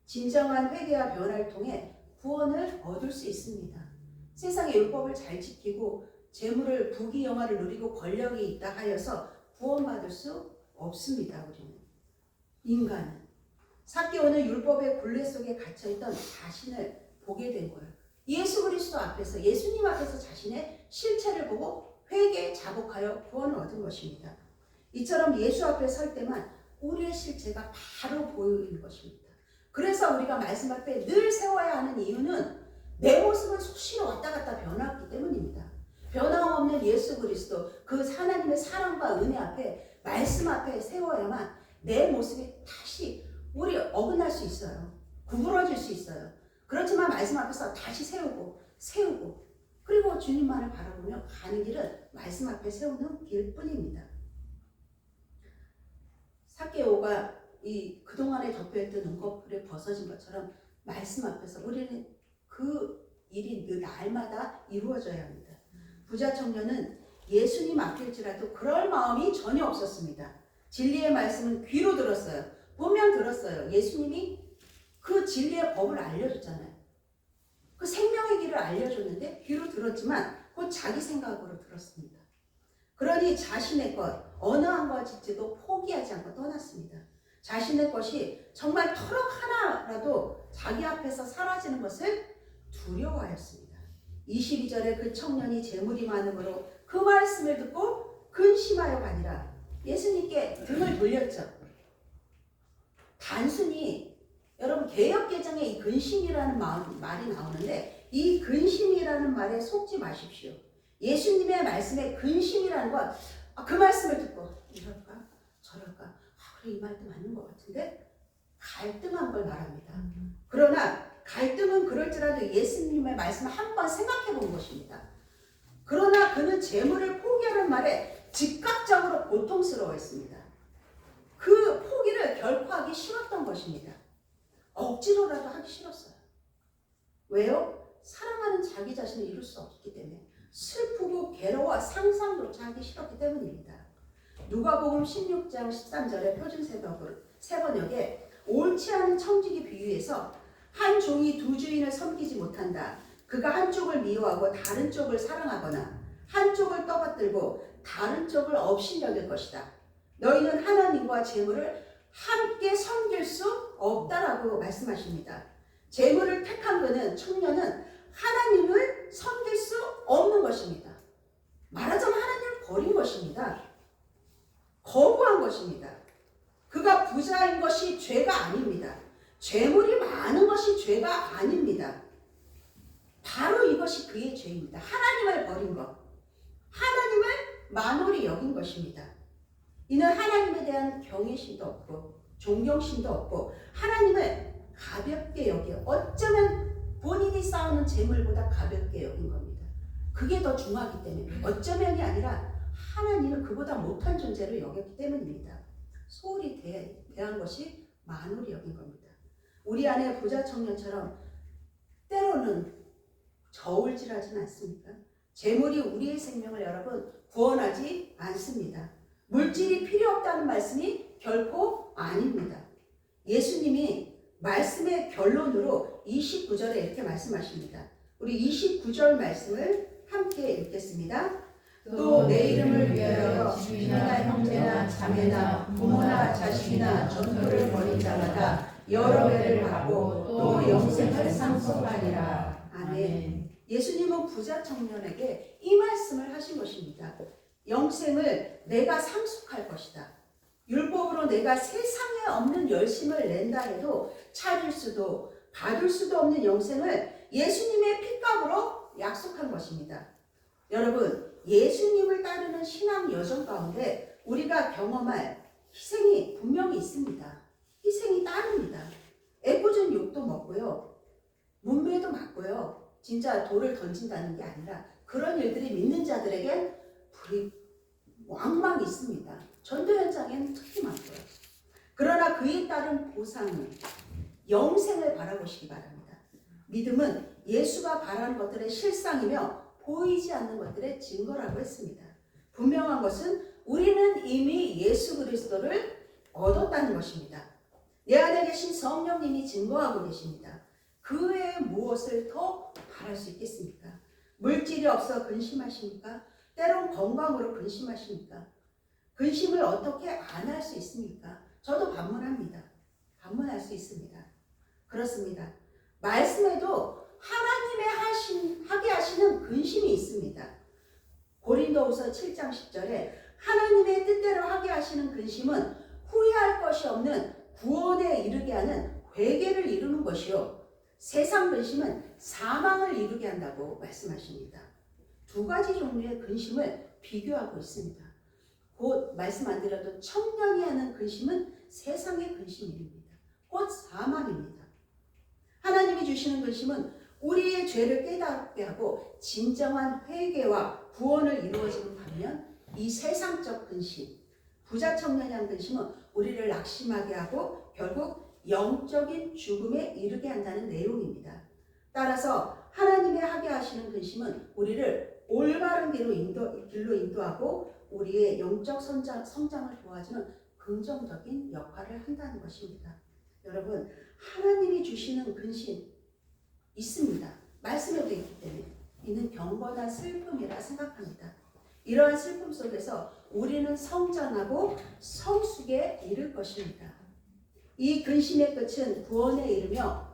진정한 회개와 변화를 통해 구원을 얻을 수 있습니다. 세상의 율법을 잘 지키고 재물을 부귀영화를 누리고 권력이 있다 하여서 구원받을 수 없습니다. 우리는 인간은 삭개오는 율법의 굴레 속에 갇혀있던 자신을 보게 된 거예요. 예수 그리스도 앞에서 예수님 앞에서 자신의 실체를 보고 회개에 자복하여 구원을 얻은 것입니다. 이처럼 예수 앞에 설 때만 우리의 실체가 바로 보이는 것입니다. 그래서 우리가 말씀 앞에 늘 세워야 하는 이유는 내 모습은 수시로 왔다 갔다 변화했기 때문입니다. 변함없는 예수 그리스도 그 하나님의 사랑과 은혜 앞에 말씀 앞에 세워야만 내 모습이 다시 우리 어긋날 수 있어요. 구부러질 수 있어요. 그렇지만 말씀 앞에서 다시 세우고 그리고 주님만을 바라보며 가는 길은 말씀 앞에 세우는 길뿐입니다. 삭개오가 이 그동안에 덮여있던 눈꺼풀이 벗어진 것처럼 말씀 앞에서 우리는 그 일이 늘 날마다 이루어져야 합니다. 부자 청년은 예수님 앞일지라도 그럴 마음이 전혀 없었습니다. 진리의 말씀은 귀로 들었어요. 보면 들었어요. 예수님이 그 진리의 법을 알려줬잖아요. 그 생명의 길을 알려줬는데 귀로 들었지만 곧 자기 생각으로 들었습니다. 그러니 자신의 것 어느 한 가지도 포기하지 않고 떠났습니다. 자신의 것이 정말 터럭 하나라도 자기 앞에서 사라지는 것을 두려워하였습니다. 22절에 그 청년이 재물이 많음으로 그 말씀을 듣고 근심하여가 아니라 예수님께 등을 돌렸죠. 단순히 여러분 개역개정에 이 근심이라는 말이 나오는데 이 근심이라는 말에 속지 마십시오. 예수님의 말씀에 근심이라는 건 그 말씀을 듣고 이럴까 저럴까 그래 이 말도 맞는 것 같은데 갈등한 걸 말합니다. 그러나 갈등은 그럴지라도 예수님의 말씀을 한번 생각해 본 것입니다. 그러나 그는 재물을 포기하는 말에 즉각적으로 고통스러워했습니다. 그 포기를 결코 하기 싫었던 것입니다. 억지로라도 하기 싫었어요. 왜요? 사랑하는 자기 자신을 이룰 수 없기 때문에 슬프고 괴로워 상상조차 하기 싫었기 때문입니다. 누가복음 16장 13절의 표준 세번역에 옳지 않은 청지기 비유에서 한 종이 두 주인을 섬기지 못한다. 그가 한쪽을 미워하고 다른 쪽을 사랑하거나 한쪽을 떠받들고 다른 쪽을 없이 여길 것이다. 너희는 하나님과 재물을 함께 섬길 수 없다라고 말씀하십니다. 재물을 택한 그는 청년은 하나님을 섬길 수 없는 것입니다. 말하자면 하나님을 버린 것입니다. 거부한 것입니다. 그가 부자인 것이 죄가 아닙니다. 재물이 많은 것이 죄가 아닙니다. 바로 이것이 그의 죄입니다. 하나님을 버린 것. 하나님을 만홀히 여긴 것입니다. 이는 하나님에 대한 경외심도 없고 존경심도 없고 하나님을 가볍게 여겨 어쩌면 본인이 쌓아놓은 재물보다 가볍게 여긴 겁니다. 그게 더 중하기 때문에 어쩌면이 아니라 하나님은 그보다 못한 존재를 여겼기 때문입니다. 소홀히 대한 것이 만홀히 여긴 겁니다. 우리 안에 부자 청년처럼 때로는 저울질하지는 않습니까? 재물이 우리의 생명을 여러분 구원하지 않습니다. 물질이 필요 없다는 말씀이 결코 아닙니다. 예수님이 말씀의 결론으로 29절에 이렇게 말씀하십니다. 우리 29절 말씀을 함께 읽겠습니다. 또 내 이름을 위하여 집이나 형제나 자매나 부모나 자식이나 전토를 벌인 자마다 여러 배를 받고 또 영생을 상속하리라. 아멘. 예수님은 부자 청년에게 이 말씀을 하신 것입니다. 영생을 내가 상속할 것이다. 율법으로 내가 세상에 없는 열심을 낸다 해도 찾을 수도 받을 수도 없는 영생을 예수님의 핏값으로 약속한 것입니다. 여러분, 예수님을 따르는 신앙 여정 가운데 우리가 경험할 희생이 분명히 있습니다. 희생이 따릅니다. 애꿎은 욕도 먹고요. 문매도 맞고요. 진짜 돌을 던진다는 게 아니라 그런 일들이 믿는 자들에겐 불이 왕왕 있습니다. 전도 현장에는 특히 많고요. 그러나 그에 따른 보상은 영생을 바라보시기 바랍니다. 믿음은 예수가 바라는 것들의 실상이며 보이지 않는 것들의 증거라고 했습니다. 분명한 것은 우리는 이미 예수 그리스도를 얻었다는 것입니다. 내 안에 계신 성령님이 증거하고 계십니다. 그 외에 무엇을 더 바랄 수 있겠습니까? 물질이 없어 근심하십니까? 때론 건강으로 근심하십니까? 근심을 어떻게 안 할 수 있습니까? 저도 반문합니다. 반문할 수 있습니다. 그렇습니다. 말씀에도 하나님의 하게 하시는 근심이 있습니다. 고린도후서 7장 10절에 하나님의 뜻대로 하게 하시는 근심은 후회할 것이 없는 구원에 이르게 하는 회개를 이루는 것이요, 세상 근심은 사망을 이루게 한다고 말씀하십니다. 두 가지 종류의 근심을 비교하고 있습니다. 곧 말씀 안 드려도 청년이 하는 근심은 세상의 근심입니다. 곧 사망입니다. 하나님이 주시는 근심은 우리의 죄를 깨닫게 하고 진정한 회개와 구원을 이루어지는 반면, 이 세상적 근심, 부자 청년이 한 근심은 우리를 낙심하게 하고 결국 영적인 죽음에 이르게 한다는 내용입니다. 따라서 하나님의 하게 하시는 근심은 우리를 올바른 길로 인도하고 우리의 영적 성장을 도와주는 긍정적인 역할을 한다는 것입니다. 여러분, 하나님이 주시는 근심 있습니다. 말씀에도 있기 때문에 이는 경건한 슬픔이라 생각합니다. 이러한 슬픔 속에서 우리는 성장하고 성숙에 이를 것입니다. 이 근심의 끝은 구원에 이르며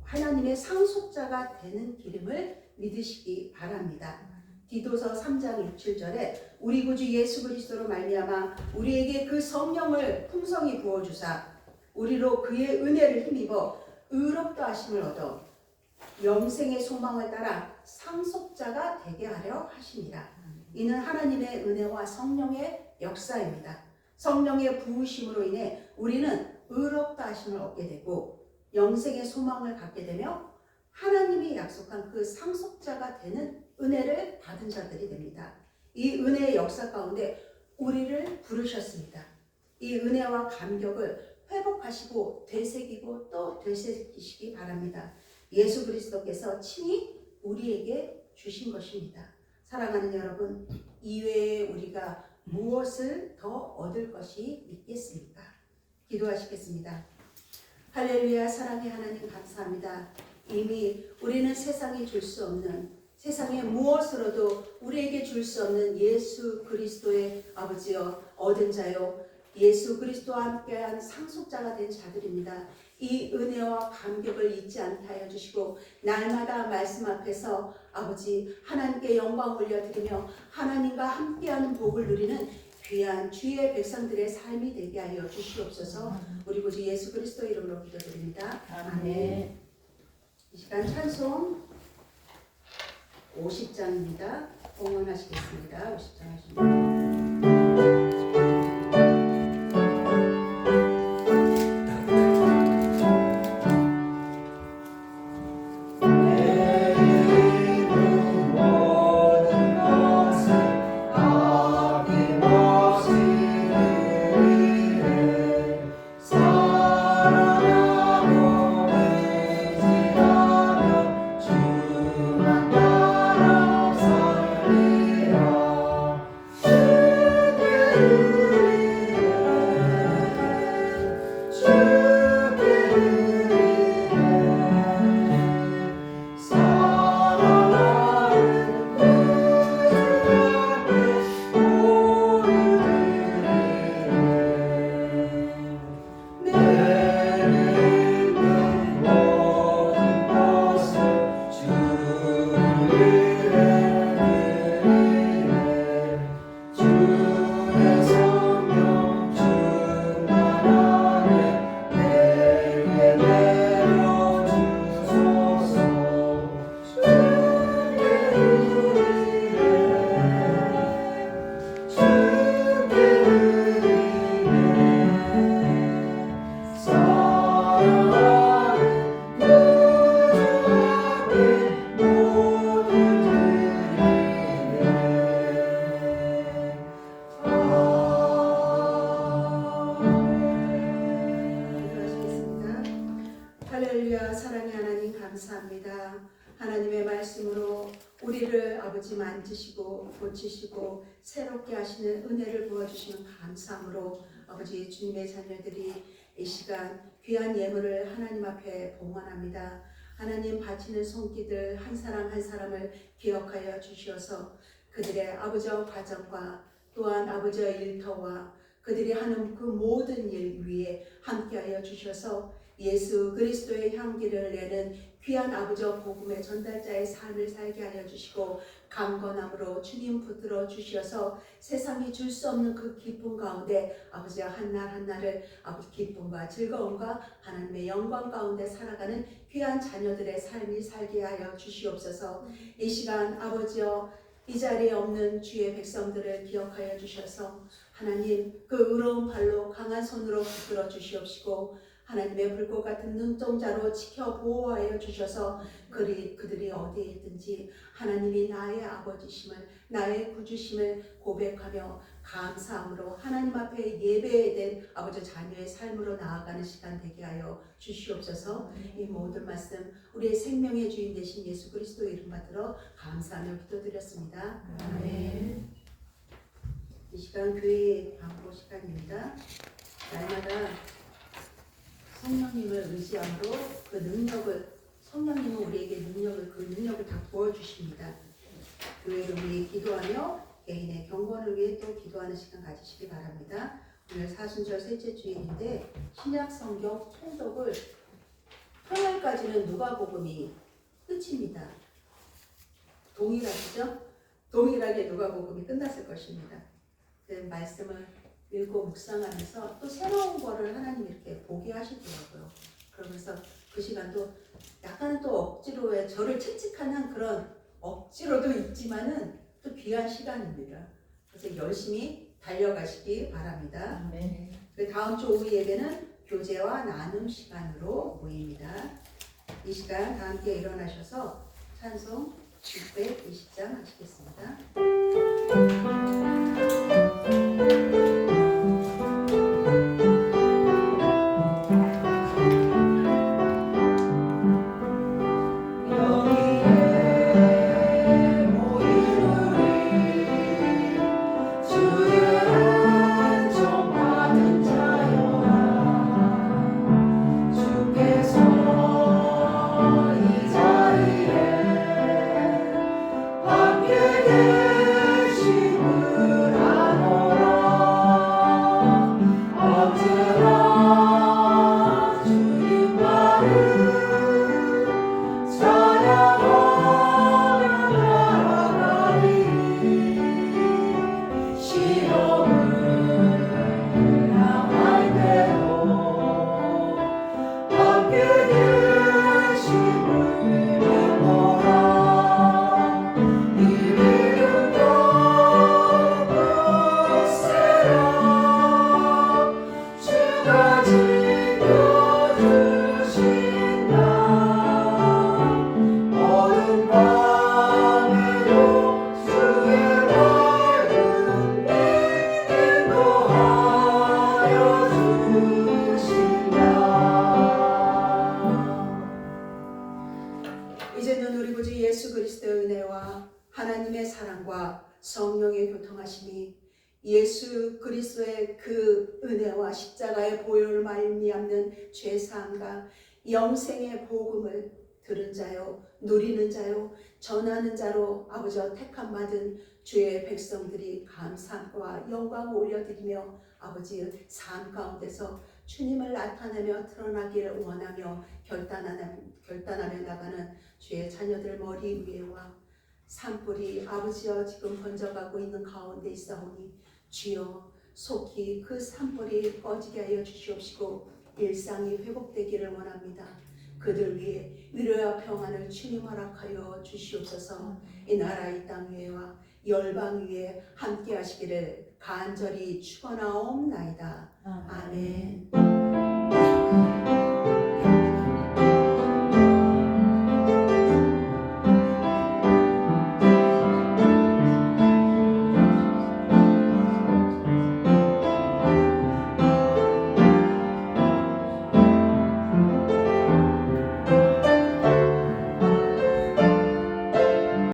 하나님의 상속자가 되는 기름을 믿으시기 바랍니다. 디도서 3장 6, 7절에 우리 구주 예수 그리스도로 말미암아 우리에게 그 성령을 풍성히 부어주사 우리로 그의 은혜를 힘입어 의롭다 하심을 얻어 영생의 소망을 따라 상속자가 되게 하려 하심이라. 이는 하나님의 은혜와 성령의 역사입니다. 성령의 부으심으로 인해 우리는 의롭다 하심을 얻게 되고 영생의 소망을 갖게 되며 하나님이 약속한 그 상속자가 되는 은혜를 받은 자들이 됩니다. 이 은혜의 역사 가운데 우리를 부르셨습니다. 이 은혜와 감격을 회복하시고 되새기고 또 되새기시기 바랍니다. 예수 그리스도께서 친히 우리에게 주신 것입니다. 사랑하는 여러분, 이외에 우리가 무엇을 더 얻을 것이 있겠습니까? 기도하시겠습니다. 할렐루야. 사랑의 하나님 감사합니다. 이미 우리는 세상이 줄 수 없는, 세상의 무엇으로도 우리에게 줄 수 없는 예수 그리스도의 아버지여 얻은 자요, 예수 그리스도와 함께한 상속자가 된 자들입니다. 이 은혜와 감격을 잊지 않게 하여 주시고 날마다 말씀 앞에서 아버지 하나님께 영광 올려드리며 하나님과 함께하는 복을 누리는 귀한 주의 백성들의 삶이 되게 하여 주시옵소서. 우리 구주 예수 그리스도 이름으로 기도드립니다. 아멘. 이 시간 찬송 50장입니다. 공헌하시겠습니다. 50장 하십니다. 할렐루야. 사랑의 하나님 감사합니다. 하나님의 말씀으로 우리를 아버지 만지시고 고치시고 새롭게 하시는 은혜를 부어주시는 감사함으로 아버지 주님의 자녀들이 이 시간 귀한 예물을 하나님 앞에 봉헌합니다. 하나님 바치는 손길들 한 사람 한 사람을 기억하여 주시어서 그들의 아버지의 가정과 또한 아버지의 일터와 그들이 하는 그 모든 일 위에 함께하여 주셔서 예수 그리스도의 향기를 내는 귀한 아버지의 복음의 전달자의 삶을 살게 하여 주시고 강건함으로 주님 붙들어 주셔서 세상이 줄 수 없는 그 기쁨 가운데 아버지의 한날 한날을 아버지 기쁨과 즐거움과 하나님의 영광 가운데 살아가는 귀한 자녀들의 삶이 살게 하여 주시옵소서. 이 시간 아버지여 이 자리에 없는 주의 백성들을 기억하여 주셔서 하나님 그 의로운 발로 강한 손으로 붙들어 주시옵시고 하나님의 불꽃 같은 눈동자로 지켜 보호하여 주셔서 그들이 어디에 있든지 하나님이 나의 아버지심을 나의 구주심을 고백하며 감사함으로 하나님 앞에 예배된 아버지 자녀의 삶으로 나아가는 시간 되게 하여 주시옵소서. 이 모든 말씀 우리의 생명의 주인 되신 예수 그리스도의 이름 받들어 감사하며 기도드렸습니다. 아멘. 이 시간 교회 광고 시간입니다. 날마다 성령님을 의지함으로 그 능력을 성령님은 우리에게 그 능력을 다 부어주십니다. 교회를 위해 기도하며 개인의 경건을 위해 또 기도하는 시간 가지시기 바랍니다. 오늘 사순절 셋째 주일인데 신약 성경 통독을 토요일까지는 누가복음이 끝입니다. 동일하시죠? 동일하게 누가복음이 끝났을 것입니다. 그 말씀을 읽고 묵상하면서 또 새로운 거를 하나님 이렇게 보게 하시더라고요. 그러면서 그 시간도 약간은 또 억지로의 저를 채찍하는 그런 억지로도 있지만은 또 귀한 시간입니다. 그래서 열심히 달려가시기 바랍니다. 네. 그 다음 주 오후 예배는 교제와 나눔 시간으로 모입니다. 이 시간 다 함께 일어나셔서 찬송 620장 하시겠습니다. 이제는 우리 구주 예수 그리스도의 은혜와 하나님의 사랑과 성령의 교통하심이 예수 그리스도의 그 은혜와 십자가의 보혈을 말미암는 죄사함과 영생의 복음을 들은 자요 누리는 자요 전하는 자로 아버지와 택함 받은 주의 백성들이 감사와 영광을 올려드리며 아버지의 삶 가운데서 주님을 나타내며 드러나기를 원하며 결단하며 나가는 주의 자녀들 머리 위에와 산불이 아버지여 지금 번져가고 있는 가운데 있사오니 주여 속히 그 산불이 꺼지게 하여 주시옵시고 일상이 회복되기를 원합니다. 그들 위해 위로와 평안을 주님 허락하여 주시옵소서. 이 나라 이 땅 위에와 열방 위에 함께 하시기를 간절히 축원하옵나이다. 아멘.